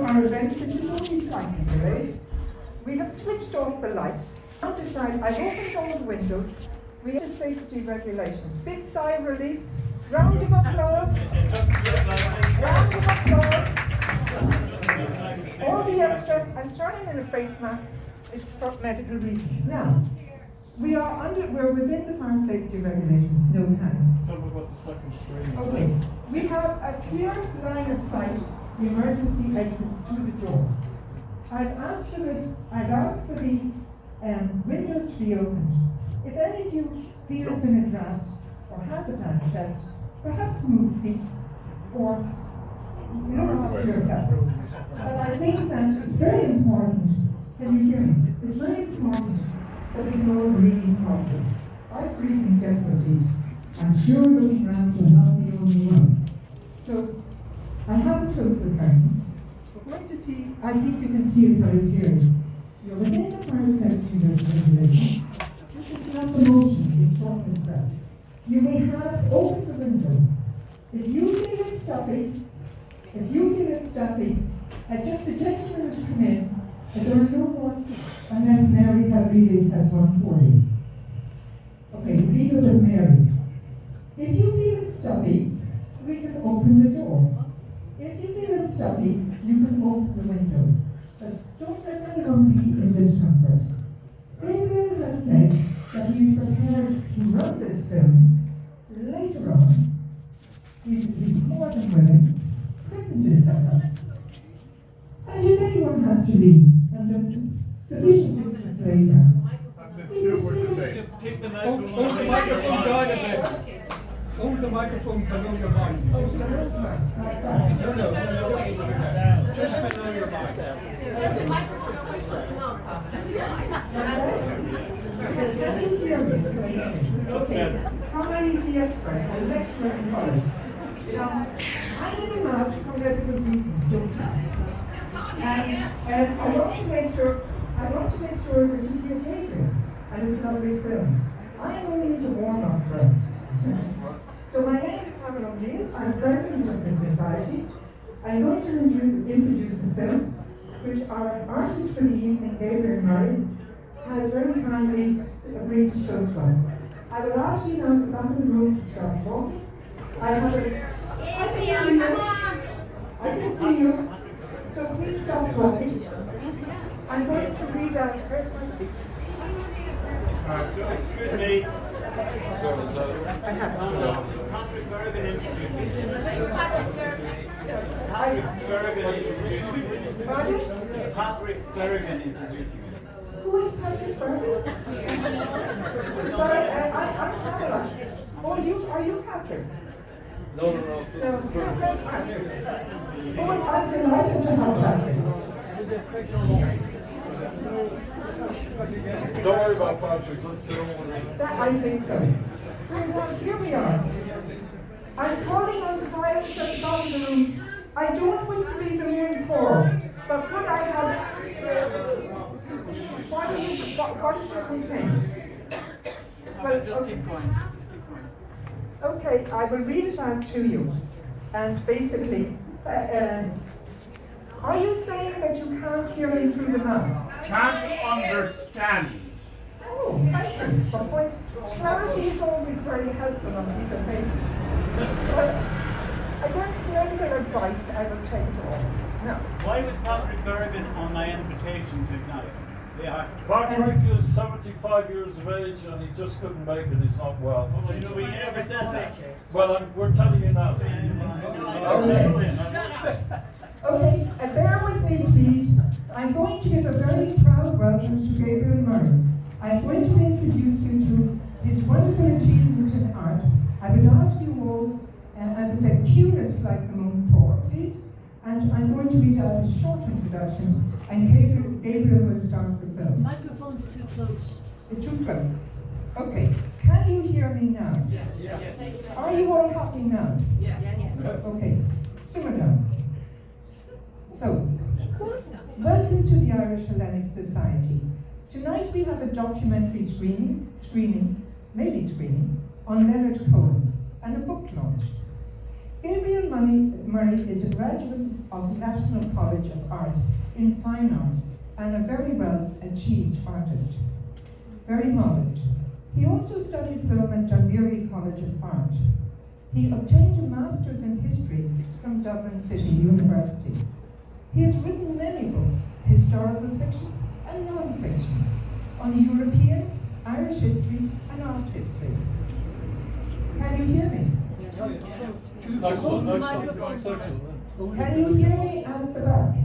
our event, which is only slightly delayed. We have switched off the lights. Outside, I've opened all the windows. We have safety regulations. Big sigh of relief. Round of applause. Round of applause. All the extras, I'm starting in a face mask, is for medical reasons. Now, we're within the fire safety regulations, no panic. Tell me about the second screen. Okay, we have a clear line of sight, the emergency exit to the door. I've asked for the windows to be opened. If any of you feels in a draft or has a bad chest, perhaps move seats or look after yourself. But I think that it's very important. Can you hear me? It's very important that we know breathing properly. I've breathing difficulties. I'm sure looking around will not be the only one. So I haven't closed the curtains. We're going to see, I think you can see it very clearly. You're within the fire safety regulation. This is not the motion, it's talking about. You may have opened the windows. If you feel it's stuffy, just the gentleman has come in, and there are no more seats unless Mary Gabriel has one for you. Okay, leave it with Mary. If you feel it's stuffy, we can open the door. If you feel it's stuffy, you can open the windows. But don't let anyone be in discomfort. Gabriel has said that he's prepared to run this film later on. He's more than willing. Equipment is set up. And if anyone has to leave, and there's sufficient interest later. Take the microphone down a bit. Hold the microphone below your body. No. Just below your body. Just the microphone away from the mouth. Okay, how many is the expert? I lecture in college. I'm in a match for medical reasons, don't I? And I want to make sure that you hear Gabriel, and it's not a big film. I am only the warm-up first. So my name is Gabrial. I'm president of the society. I'm going to introduce the film, which our artist for the evening, Gabriel Murray, has very kindly agreed to show to us. I will ask you now at the back of the room to stop talking. I have I can see you. So please stop talking. I'm going to read out, where's my speech? Excuse me. I have Patrick Bergen introducing. Pardon? Patrick Bergen introducing. Who is Patrick Bergen? Sorry, I'm paralyzed. Oh, are you Patrick? No. No, where's Patrick? Oh, I'm delighted to have Patrick. Don't worry about Patrick. Let's get on with it. I think so. Well, here we are. I'm calling on silence at the bottom of the room. I don't wish to be the main core, but could I have... what is your complaint? Well, Just keep going. okay, I will read it out to you. And basically, are you saying that you can't hear me through the mask? Can't understand. Oh, thank you. For point, clarity is always very helpful on a piece of paper. But against medical advice, I will take it off. No. Why was Patrick Bergen on my invitation tonight? Patrick is 75 years of age and he just couldn't make it. He's not well. Nobody ever said that. Well, we're telling you now. Okay, bear with me, please. I'm going to give a very proud welcome to Gabriel Murray. I'm going to introduce you to his wonderful achievements in art. I would ask you all, as I said, cue us like the moon Thor, please. And I'm going to read out a short introduction, and Gabriel will start the film. Microphone's too close. It's too close. Okay, can you hear me now? Yes. Are you all happy now? Yes. Okay, simmer down. So, welcome to the Irish Hellenic Society. Tonight we have a documentary screening, on Leonard Cohen, and a book launch. Gabriel Murray is a graduate of National College of Art in Fine Art and a very well achieved artist. Very modest. He also studied film at Gabrial College of Art. He obtained a Master's in History from Dublin City University. He has written many books, historical fiction and non-fiction, on European, Irish history and art history. Can you hear me? Excellent, excellent. Can you hear me at the back?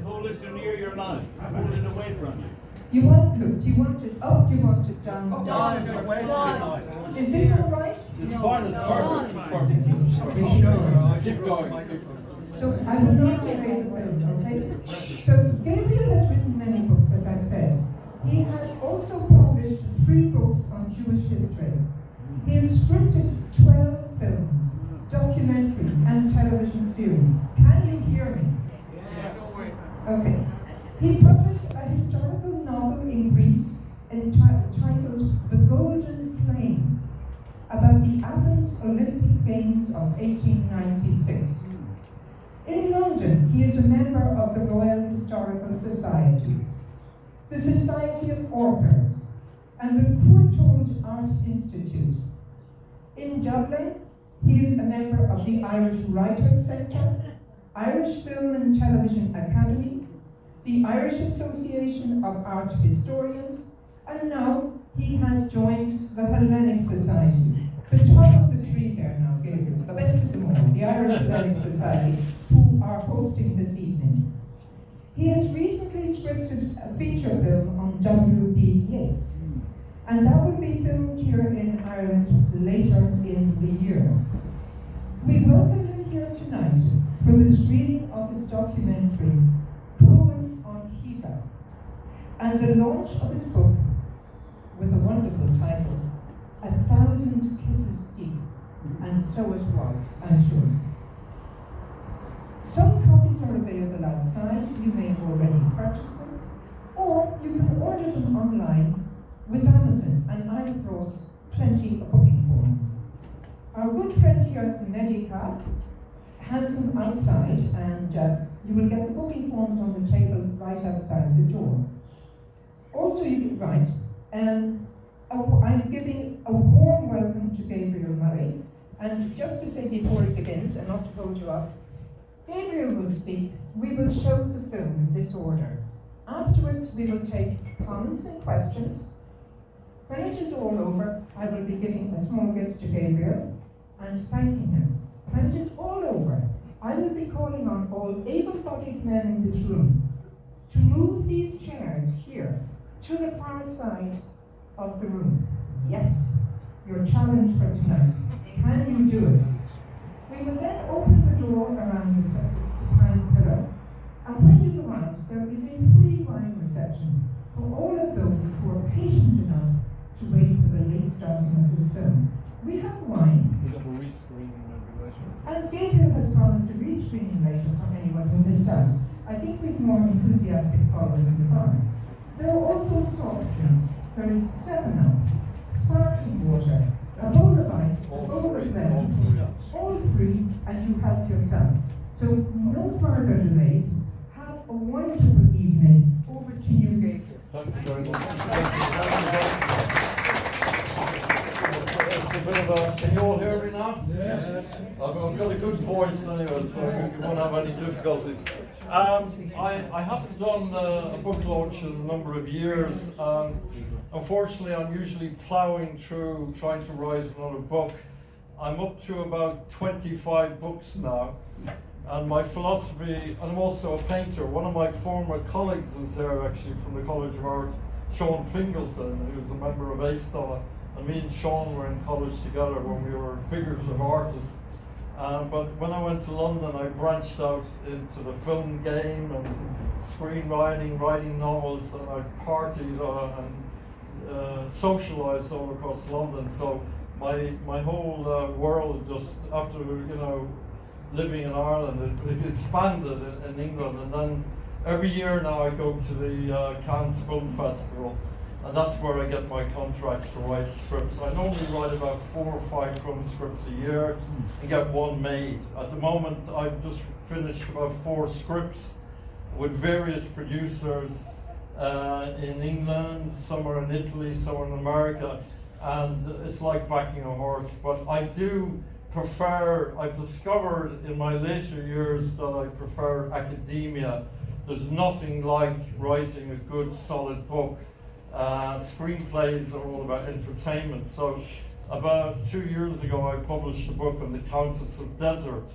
Hold it near your mouth. Hold it away from you. Do you want it up? Do you want it down? Away from your Is this all right? It's fine, it's perfect. It's perfect. Are you sure? Keep going. So I will not delay the film, okay? So Gabriel has written many books, as I've said. He has also published 3 books on Jewish history. He has scripted 12 films, documentaries, and television series. Can you hear me? Yes. Okay. He published a historical novel in Greece entitled The Golden Flame, about the Athens Olympic Games of 1896. In London, he is a member of the Royal Historical Society, the Society of Authors, and the Courtauld Art Institute. In Dublin, he is a member of the Irish Writers' Centre, Irish Film and Television Academy, the Irish Association of Art Historians, and now he has joined the Hellenic Society. The top of the tree there now, Gabriel, the best of them all, the Irish Hellenic Society, who are hosting this evening. He has recently scripted a feature film on W.B. Yeats, and that will be filmed here in Ireland later in the year. We welcome him here tonight for the screening of his documentary, Poem on Heba, and the launch of his book with a wonderful title, 1,000 Kisses Deep, and so it was, I'm sure. Some copies are available outside, you may have already purchased them, or you can order them online with Amazon, and I've brought plenty of booking forms. Our good friend here, Medica, has them outside, and you will get the booking forms on the table right outside the door. Also, I'm giving a warm welcome to Gabriel Murray, and just to say before it begins, and not to hold you up, Gabriel will speak. We will show the film in this order. Afterwards, we will take comments and questions. When it is all over, I will be giving a small gift to Gabriel and thanking him. When it is all over, I will be calling on all able-bodied men in this room to move these chairs here to the far side of the room. Yes, your challenge for tonight. Can you do it? We will then open the door around the behind pillar, and when you go out, there is a free wine reception for all of those who are patient enough to wait for the late starting of this film. We have wine. We have a rescreening later. And Gabriel has promised a rescreening later for anyone who missed out. I think we've more enthusiastic followers in the bar. There are also soft drinks. There is 7-Up, sparkling water, a bowl of ice, a bowl of lemon, all free, and you help yourself. So no further delays. Have a wonderful evening. Over to you, Gabriel. Thank you very much. It's a bit of a, can you all hear me now? Yes. I've got a good voice anyway, so you won't have any difficulties. I haven't done a book launch in a number of years. Unfortunately, I'm usually ploughing through trying to write another book. I'm up to about 25 books now. And my philosophy, and I'm also a painter. One of my former colleagues is here actually from the College of Art, Sean Fingleton, who was a member of ASTA. And me and Sean were in college together when we were figurative artists. But when I went to London, I branched out into the film game and screenwriting, writing novels, and I partied and socialized all across London. So my whole world just, after living in Ireland, it expanded in England. And then every year now I go to the Cannes Film Festival. and that's where I get my contracts to write scripts. I normally write about 4 or 5 film scripts a year and get one made. At the moment, I've just finished about 4 scripts with various producers in England, some are in Italy, some are in America, and it's like backing a horse. But I do prefer, I've discovered in my later years that I prefer academia. There's nothing like writing a good solid book. Screenplays are all about entertainment. So about 2 years ago I published a book on the Countess of Desert,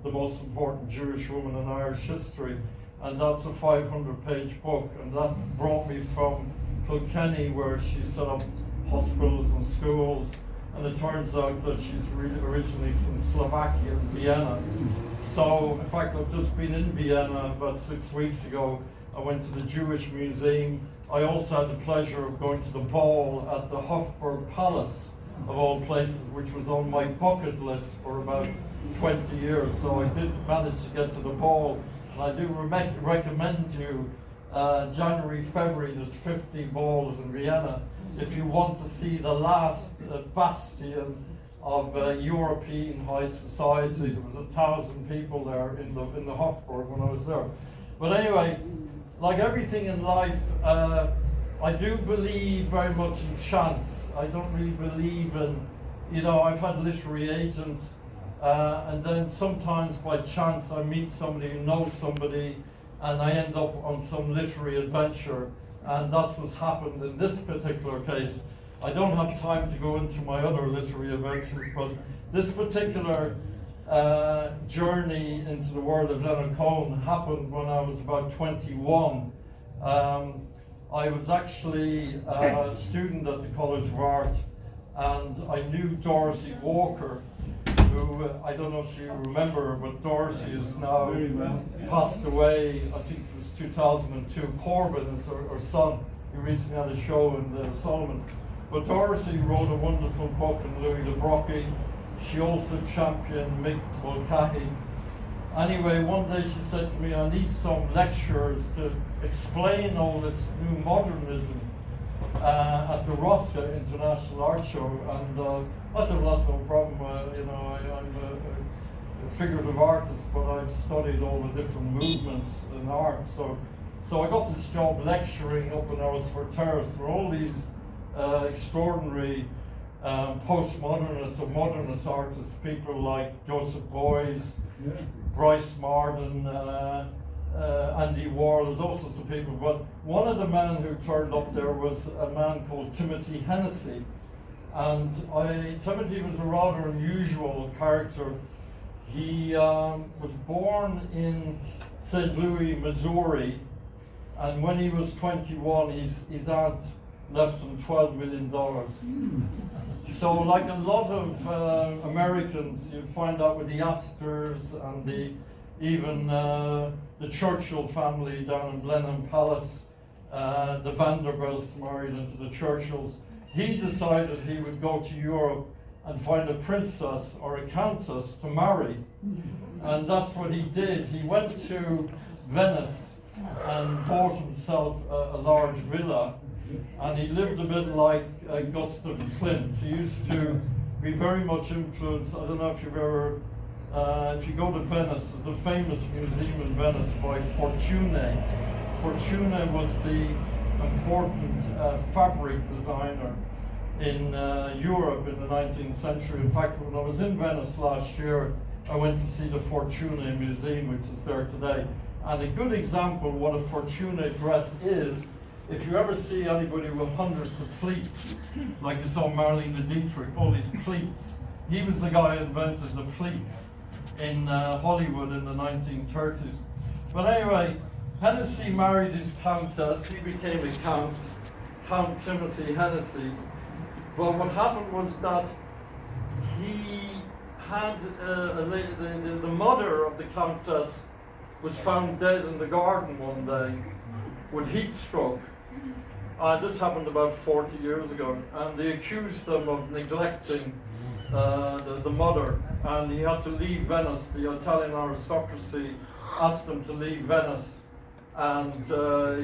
the most important Jewish woman in Irish history, and that's a 500-page book, and that brought me from Kilkenny, where she set up hospitals and schools, and it turns out that she's originally from Slovakia and Vienna. So, in fact, I've just been in Vienna about 6 weeks ago. I went to the Jewish Museum. I also had the pleasure of going to the ball at the Hofburg Palace, of all places, which was on my bucket list for about 20 years. So I did manage to get to the ball. And I do recommend you, January, February, there's 50 balls in Vienna. If you want to see the last bastion of European high society, there was 1,000 people there in the Hofburg when I was there. But anyway, like everything in life, I do believe very much in chance. I don't really believe in, I've had literary agents, and then sometimes by chance I meet somebody who knows somebody, and I end up on some literary adventure, and that's what's happened in this particular case. I don't have time to go into my other literary adventures, but this particular journey into the world of Leonard Cohen happened when I was about 21. I was actually a student at the College of Art, and I knew Dorothy Walker, who, I don't know if you remember, but Dorothy is now passed away. I think it was 2002. Corbin is her son. He recently had a show in the Solomon. But Dorothy wrote a wonderful book in Louis de Brockie. She also championed Mick Mulcahy. Anyway, one day she said to me, I need some lecturers to explain all this new modernism at the Rosca International Art Show. And I said, well, that's no problem. I'm a figurative artist, but I've studied all the different movements in art. So I got this job lecturing up in Earlsfort Terrace. There were all these extraordinary postmodernists or modernist artists, people like Joseph Beuys, Bryce Marden, Andy Warhol. There's all sorts of people. But one of the men who turned up there was a man called Timothy Hennessy. And Timothy was a rather unusual character. He was born in St. Louis, Missouri, and when he was 21, his aunt left him $12 million. So, like a lot of Americans, you find out with the Astors and even the Churchill family down in Blenheim Palace, the Vanderbilts married into the Churchills. He decided he would go to Europe and find a princess or a countess to marry. And that's what he did. He went to Venice and bought himself a large villa, and he lived a bit like Gustav Klimt. He used to be very much influenced. I don't know if you've ever, if you go to Venice, there's a famous museum in Venice by Fortuny. Fortuny was the important fabric designer in Europe in the 19th century. In fact, when I was in Venice last year, I went to see the Fortuny Museum, which is there today. And a good example of what a Fortuny dress is, if you ever see anybody with hundreds of pleats, like you saw Marlene Dietrich, all these pleats, he was the guy who invented the pleats in Hollywood in the 1930s. But anyway, Hennessy married his countess. He became a count, Count Timothy Hennessy. But what happened was that he had the mother of the countess was found dead in the garden one day with heat stroke. This happened about 40 years ago, and they accused him of neglecting the mother, and he had to leave Venice. The Italian aristocracy asked him to leave Venice, and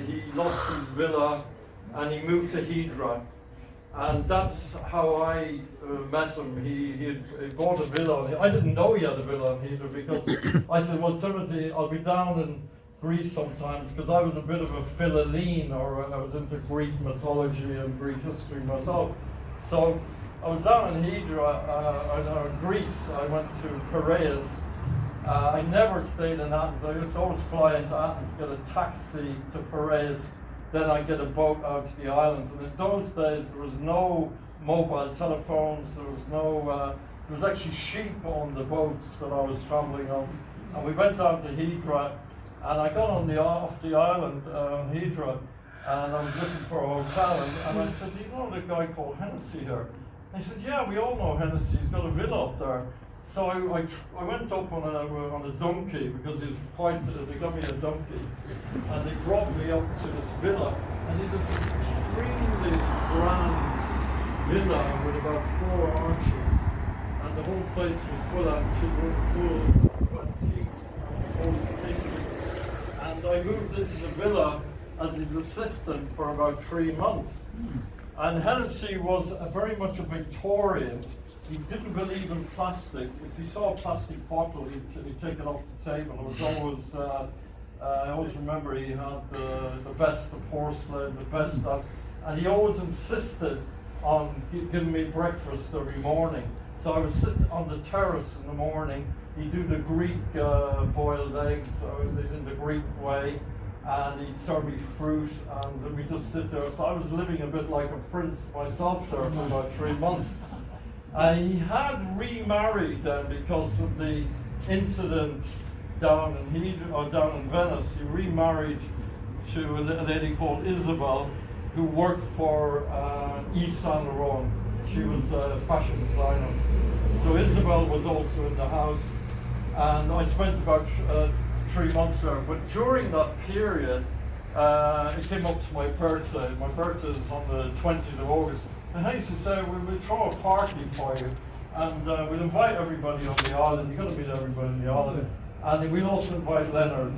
he lost his villa, and he moved to Hydra. And that's how I met him. He bought a villa. I didn't know he had a villa in Hydra because I said, well, Timothy, I'll be down in Greece sometimes, because I was a bit of a Philhellene, or I was into Greek mythology and Greek history myself. So I was down in Hydra, Greece. I went to Piraeus. I never stayed in Athens. I used to always fly into Athens, get a taxi to Piraeus, then I'd get a boat out to the islands. And in those days, there was no mobile telephones, there was actually sheep on the boats that I was traveling on. And we went down to Hydra, and I got off the island, Hydra, and I was looking for a hotel, and I said, do you know the guy called Hennessy here? And he said, yeah, we all know Hennessy, he's got a villa up there. So I went up on a donkey, because he was they got me a donkey, and they brought me up to this villa, and it was this extremely grand villa with about 4 arches, and the whole place was full of antiques, all these paintings. And I moved into the villa as his assistant for about 3 months. And Hennessy was very much a Victorian. He didn't believe in plastic. If he saw a plastic bottle, he'd take it off the table. It was always, I always remember he had the best of porcelain, the best of, and he always insisted on giving me breakfast every morning. So I would sit on the terrace in the morning. He'd do the Greek boiled eggs in the Greek way, and he'd serve me fruit, and we just sit there. So I was living a bit like a prince myself there for about 3 months. He had remarried then because of the incident down in Venice. He remarried to a lady called Isabel, who worked for Yves Saint Laurent. She was a fashion designer. So Isabel was also in the house, and I spent about 3 months there. But during that period, it came up to my birthday. My birthday is on the 20th of August. And I used to say, we'll throw a party for you, and we'll invite everybody on the island. You've got to meet everybody on the island. And we'll also invite Leonard.